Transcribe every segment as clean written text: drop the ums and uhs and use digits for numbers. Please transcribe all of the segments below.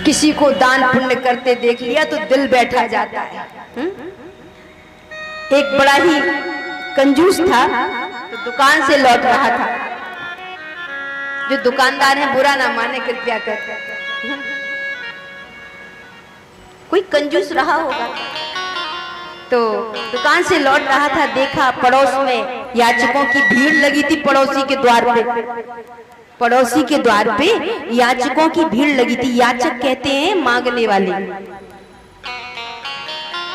किसी को दान पुण्य करते देख लिया तो दिल बैठा जाता है। एक बड़ा ही कंजूस था, तो दुकान से लौट रहा था। जो दुकानदार है बुरा ना माने कृपया कर, कोई कंजूस रहा होगा। तो दुकान से लौट रहा था, देखा पड़ोस में याचकों की भीड़ लगी थी। पड़ोसी के द्वार पे याचकों की भीड़ लगी थी। याचक कहते हैं मांगने वाले।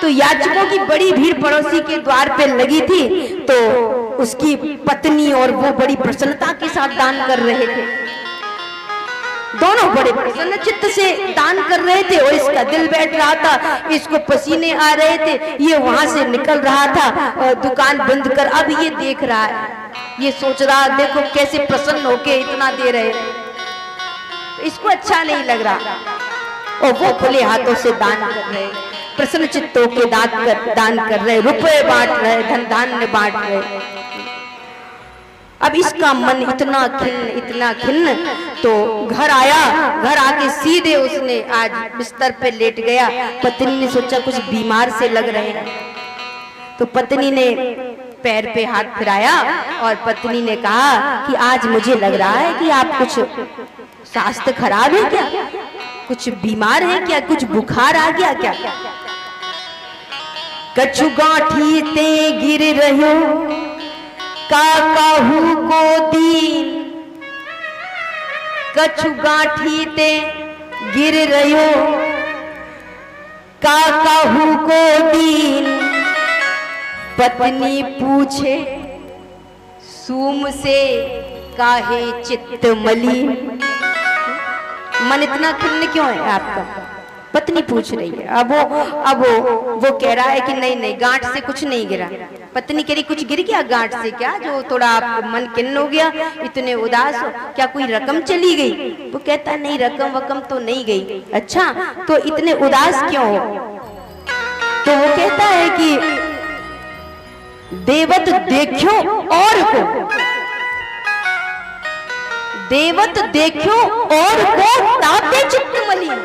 तो याचकों की बड़ी भीड़ पड़ोसी के द्वार पे लगी थी। तो उसकी पत्नी और वो बड़ी प्रसन्नता के साथ दान कर रहे थे। दोनों बड़े प्रसन्न चित्त से दान कर रहे थे और इसका दिल बैठ रहा था, इसको पसीने आ रहे थे। ये वहां से निकल रहा था दुकान बंद कर, अब ये देख रहा है, ये सोच रहा देखो कैसे प्रसन्न होके इतना दे रहे, इसको अच्छा नहीं लग रहा। और वो खुले हाथों से दान कर रहे, प्रसन्न चित्तों के दान कर रहे, रुपए बांट रहे, धन धान्य बांट रहे। अब इसका मन इतना खिन्न, तो घर आया। घर आके सीधे उसने आज बिस्तर पे लेट गया। पत्नी ने सोचा कुछ बीमार से लग रहे हैं, तो पत्नी ने पैर पे हाथ फिराया और पत्नी ने कहा कि आज मुझे लग रहा है कि आप कुछ स्वास्थ्य खराब है क्या, कुछ बीमार है क्या, कुछ बुखार आ गया क्या। कछु गांठी ते गिर रहो काहू को दीन, कछु गांठी ते गिर रहो काहू को दीन। पत्नी पूछे सूम से काहे चित्त मलिन। मन इतना खिन्न क्यों है आपका, पत्नी पूछ रही है। अब वो कह रहा है कि नहीं गांठ से कुछ नहीं गिरा। पत्नी कह रही कुछ गिर गया गांठ से क्या, जो थोड़ा आप मन खिन्न हो गया, इतने उदास हो, क्या कोई रकम चली गई। वो कहता नहीं रकम तो नहीं गई। अच्छा तो इतने उदास क्यों हो। तो वो कहता है कि देवत देखो और को, देवत देखो और को ताते चित्त मलिन।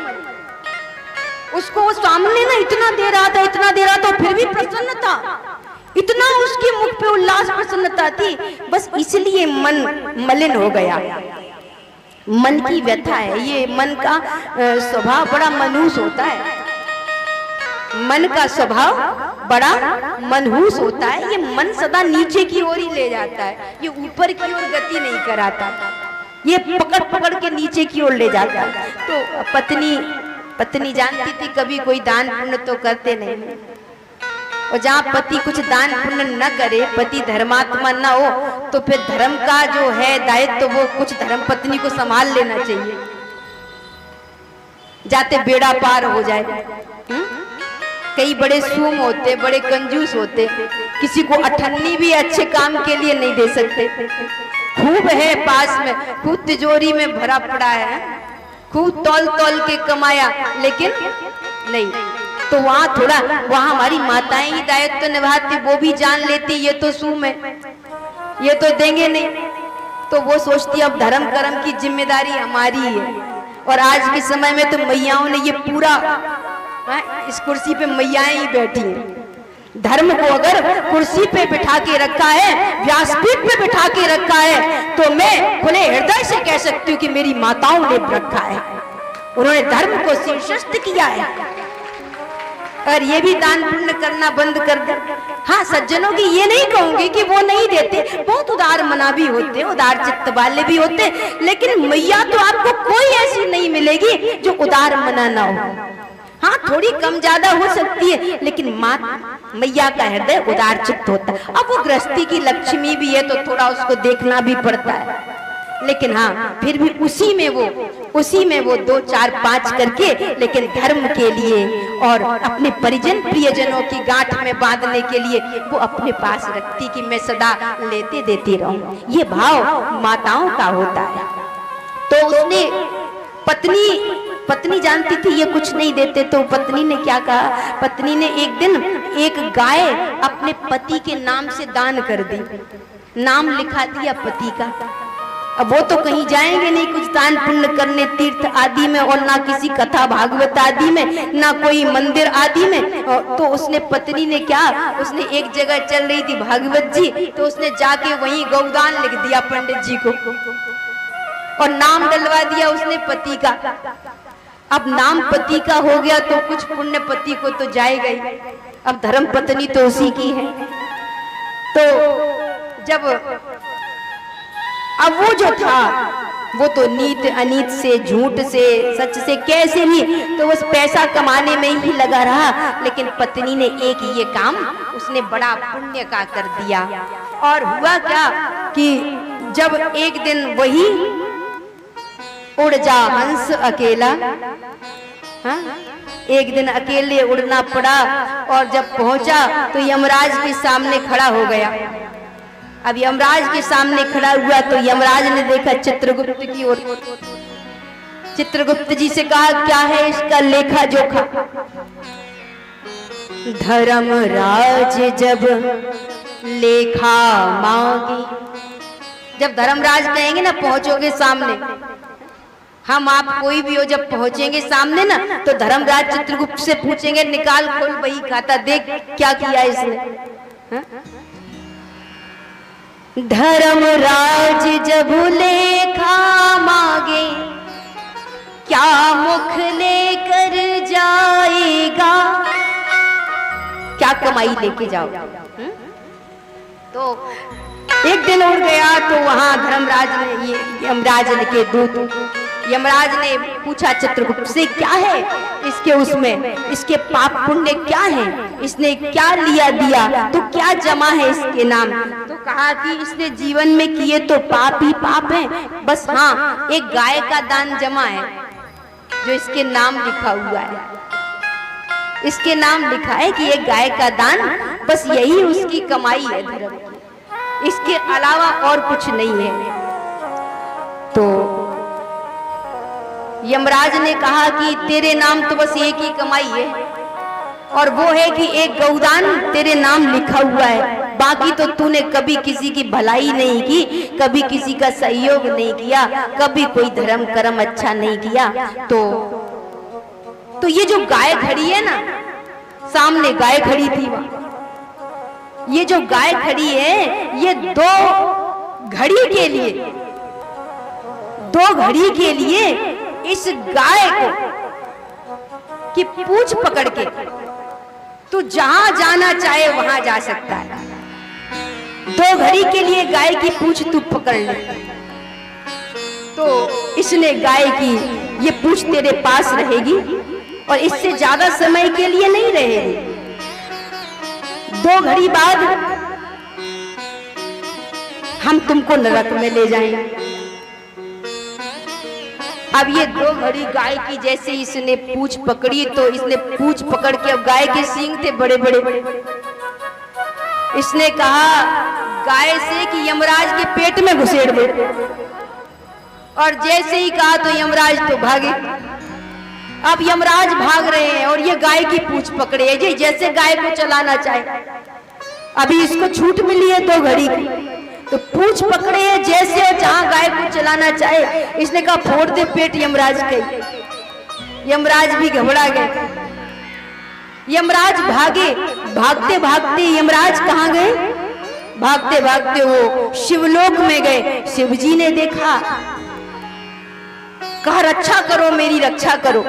उसको सामने ना इतना दे रहा था, फिर भी प्रसन्न था, इतना उसके मुख पे उल्लास प्रसन्नता थी, बस इसलिए मन मलिन हो गया। मन की व्यथा है ये, मन का स्वभाव बड़ा मनहूस होता है। मन का स्वभाव बड़ा मनहूस होता है। ये मन सदा नीचे की ओर ही ले जाता है, ये ऊपर की ओर गति नहीं कराता, ये पकड़ के नीचे की ओर ले जाता है। तो पत्नी जानती थी कभी कोई दान पुण्य तो करते नहीं, और जहाँ पति कुछ दान पुण्य न करे, पति धर्मात्मा न हो, तो फिर धर्म का जो है दायित्व तो वो कुछ धर्म पत्नी को संभाल लेना चाहिए, जाते बेड़ा पार हो जाए। कई बड़े सूम होते, बड़े कंजूस होते, किसी को अठन्नी भी अच्छे काम के लिए नहीं दे सकते। खूब है पास में, खूब तिजोरी में भरा पड़ा है, खूब तौल के कमाया, लेकिन नहीं। तो वहाँ हमारी माताएं ही दायित्व तो निभाती, वो भी जान लेती ये तो सूम है, ये तो देंगे नहीं, तो वो सोचती अब धर्म कर्म की जिम्मेदारी हमारी है। और आज के समय में तो मैयाओं ने ये पूरा, इस कुर्सी पे मैयाएं ही बैठी हैं। धर्म को अगर कुर्सी पे बिठा के रखा है, व्यासपीठ पे बिठा के रखा है, तो मैं खुले हृदय से कह सकती हूँ कि मेरी माताओं ने रखा है, उन्होंने धर्म को शीर्षस्थ किया है। और ये भी दान पुण्य करना बंद कर दे। हाँ, सज्जनों की ये नहीं कहूंगी कि वो नहीं देते, बहुत उदार मना भी होते, उदार चित्त वाले भी होते, लेकिन मैया तो आपको कोई ऐसी नहीं मिलेगी जो उदार मना ना हो। हाँ, थोड़ी कम ज्यादा हो सकती है, लेकिन मैया का हृदय उदार चित्त होता है। अब वो गृहस्थी की लक्ष्मी भी है, तो थोड़ा उसको देखना भी पड़ता है, लेकिन हाँ फिर भी उसी में वो 2 4 5 करके, लेकिन धर्म के लिए और अपने परिजन प्रियजनों की गांठ में बांधने के लिए वो अपने पास रखती कि मैं सदा लेते देती रहूं। ये भाव माताओं का होता है। तो उसने पत्नी जानती थी ये कुछ नहीं देते, तो पत्नी ने क्या कहा, पत्नी ने एक दिन एक गाय अपने पति के नाम से दान कर दी, नाम लिखा दिया पति का। अब वो तो कहीं जाएंगे नहीं कुछ दान पुण्य करने तीर्थ आदि में, और ना किसी कथा भागवत आदि में, ना कोई मंदिर आदि में। तो उसने पत्नी ने क्या, उसने एक जगह चल रही थी भागवत जी, तो उसने जाके वहीं गौदान लिख दिया पंडित जी को और नाम डलवा दिया उसने पति का। अब नाम पति का हो गया तो कुछ पुण्य पति को तो जाएगा ही। अब धर्म पत्नी तो उसी की है। तो जब अब वो जो था वो तो नीत अनीत से, झूठ से, सच से, कैसे भी तो बस पैसा कमाने में ही लगा रहा। लेकिन पत्नी ने एक ये काम उसने बड़ा पुण्य का कर दिया। और हुआ क्या कि जब एक दिन वही उड़ जा हंस अकेला, हाँ? एक दिन अकेले उड़ना पड़ा और जब पहुंचा तो यमराज के सामने खड़ा हो गया। अब यमराज के सामने खड़ा हुआ तो यमराज ने देखा चित्रगुप्त की ओर। चित्रगुप्त जी से कहा, क्या है इसका लेखा जोखा? धर्मराज जब लेखा मांगी, जब धर्मराज कहेंगे ना पहुंचोगे सामने, हम आप कोई भी हो, जब पहुंचेंगे सामने ना तो धर्मराज चित्रगुप्त से पूछेंगे, निकाल खोल वही खाता, देख क्या किया इसने। हा? धर्मराज जब लेखा मांगे, क्या मुख लेकर जाएगा, क्या कमाई लेके जाओ। तो एक दिन उड़ गया तो वहां धर्मराज ने, यमराज के दूत यमराज ने पूछा चित्रगुप्त से, क्या है इसके उसमें, इसके पाप पुण्य क्या है, इसने क्या लिया दिया, तो क्या जमा है इसके नाम। तो कहा कि इसने जीवन में किए तो पाप ही पाप है, बस हाँ एक गाय का दान जमा है जो इसके नाम लिखा हुआ है, इसके नाम लिखा है कि एक गाय का दान, बस यही उसकी कमाई है धर्म की, इसके अलावा और कुछ नहीं है। तो यमराज ने कहा कि तेरे नाम तो बस एक ही कमाई है, और वो है कि एक गौदान तेरे नाम लिखा हुआ है, बाकी तो तूने कभी किसी की भलाई नहीं की, कभी किसी का सहयोग नहीं किया, कभी कोई धर्म कर्म अच्छा नहीं किया। तो ये जो गाय खड़ी है ना, सामने गाय खड़ी थी वहां, ये जो गाय खड़ी है ये दो घड़ी के लिए इस गाय को की पूंछ पकड़ के तू जहां जाना चाहे वहां जा सकता है। 2 घड़ी के लिए गाय की पूंछ तू पकड़ ले। तो इसने गाय की ये पूंछ तेरे पास रहेगी और इससे ज्यादा समय के लिए नहीं रहेगी। 2 घड़ी बाद हम तुमको नरक में ले जाएंगे। अब ये 2 घड़ी गाय की जैसे इसने पूंछ पकड़ी तो इसने पूंछ पकड़ के, अब गाय के सींग थे बड़े बड़े, इसने कहा गाय से कि यमराज के पेट में घुसेड़ दे, और जैसे ही कहा तो यमराज तो भागे। अब यमराज भाग रहे हैं और ये गाय की पूंछ पकड़े है, ये जैसे गाय को चलाना चाहे। अभी इसको छूट मिली है 2 घड़ी की, तो पूंछ पकड़े है जैसे जहां गाय को चलाना चाहे। इसने कहा फोड़ दे पेट यमराज के। यमराज भी घबरा गए, यमराज भागे। भागते भागते यमराज कहां गए? भागते भागते वो शिवलोक में गए। शिवजी ने देखा, कहा रक्षा करो, मेरी रक्षा करो।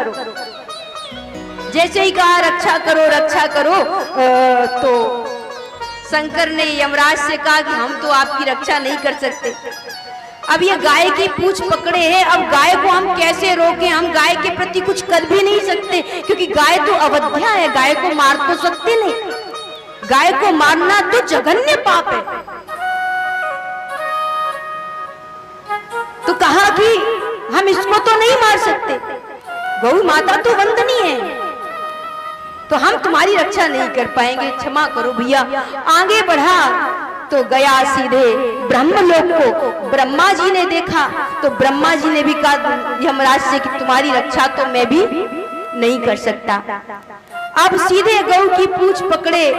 जैसे ही कहा रक्षा करो रक्षा करो, तो शंकर ने यमराज से कहा कि हम तो आपकी रक्षा नहीं कर सकते। अब ये गाय की पूंछ पकड़े हैं, अब गाय को हम कैसे रोकें? हम गाय के प्रति कुछ कर भी नहीं सकते, क्योंकि गाय तो अवध्या है, गाय को मार तो सकते नहीं। गाय को मारना तो जघन्य पाप है। तो कहा कि हम इसको तो नहीं मार सकते, गौ माता तो वंदनीय है, तो हम तुम्हारी रक्षा नहीं कर पाएंगे, क्षमा करो भैया। आगे बढ़ा तो गया सीधे ब्रह्मलोक को। ब्रह्मा जी ने देखा तो ब्रह्मा जी ने भी कहा यमराज से कि तुम्हारी रक्षा तो मैं भी नहीं कर सकता। अब सीधे गौ की पूंछ पकड़े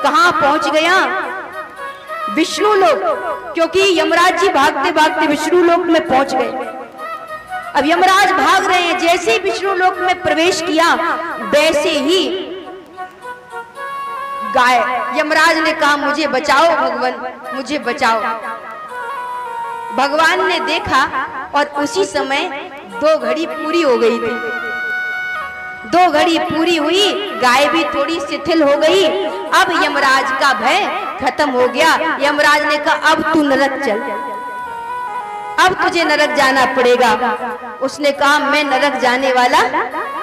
कहां पहुंच गया? विष्णु लोक, क्योंकि यमराज जी भागते भागते विष्णु लोक में पहुंच गए। अब यमराज भाग रहे हैं, जैसे ही विष्णु लोक में प्रवेश किया वैसे ही गाय, यमराज ने कहा मुझे बचाओ भगवान, मुझे बचाओ। भगवान ने देखा और उसी समय 2 घड़ी पूरी हो गई थी। 2 घड़ी पूरी हुई, गाय भी थोड़ी शिथिल हो गई। अब यमराज का भय खत्म हो गया। यमराज ने कहा अब तू नरक चल, अब तुझे नरक जाना पड़ेगा। उसने कहा मैं नरक जाने वाला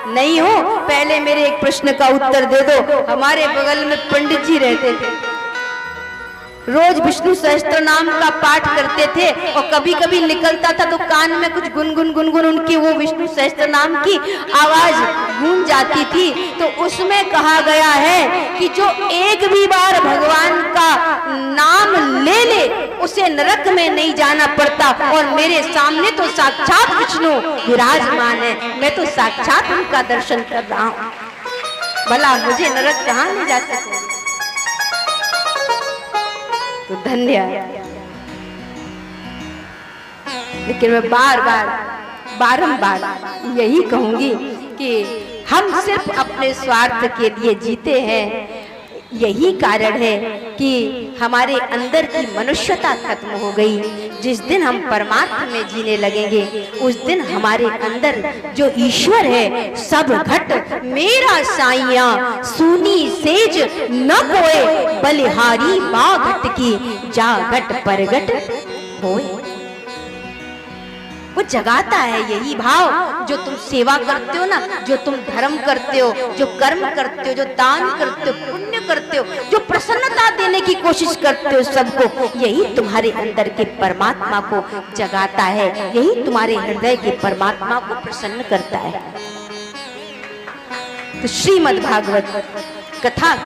नहीं हूं, पहले मेरे एक प्रश्न का उत्तर दे दो। हमारे बगल में पंडित जी रहते थे, रोज विष्णु सहस्त्र नाम का पाठ करते थे और कभी कभी निकलता था तो कान में कुछ गुनगुन गुनगुन उनकी वो विष्णु सहस्त्र नाम की आवाज गूंज जाती थी। तो उसमें कहा गया है कि जो एक भी बार भगवान का नाम ले ले उसे नरक में नहीं जाना पड़ता। और मेरे सामने तो साक्षात विष्णु विराजमान है, मैं तो साक्षात उनका दर्शन कर रहा हूँ, भला मुझे नरक कहाँ ले जा सकते। तो धन्य है। लेकिन मैं बार बार बारंबार यही कहूंगी कि हम सिर्फ अपने स्वार्थ के लिए जीते हैं। यही कारण है कि हमारे अंदर की मनुष्यता खत्म हो गई। जिस दिन हम परमात्मा में जीने लगेंगे उस दिन हमारे अंदर जो ईश्वर है सब घट मेरा साइया सुनी सेज न कोए बलिहारी माँ घट की जा घट परगट होए। वो जगाता है यही भाव। जो तुम सेवा करते हो ना, जो तुम धर्म करते हो, जो कर्म करते हो, जो दान करते हो, पुण्य करते हो, जो प्रसन्नता देने की कोशिश करते हो सबको, यही तुम्हारे अंदर के परमात्मा को जगाता है, यही तुम्हारे हृदय के परमात्मा को प्रसन्न करता है। तो श्रीमद् भागवत कथा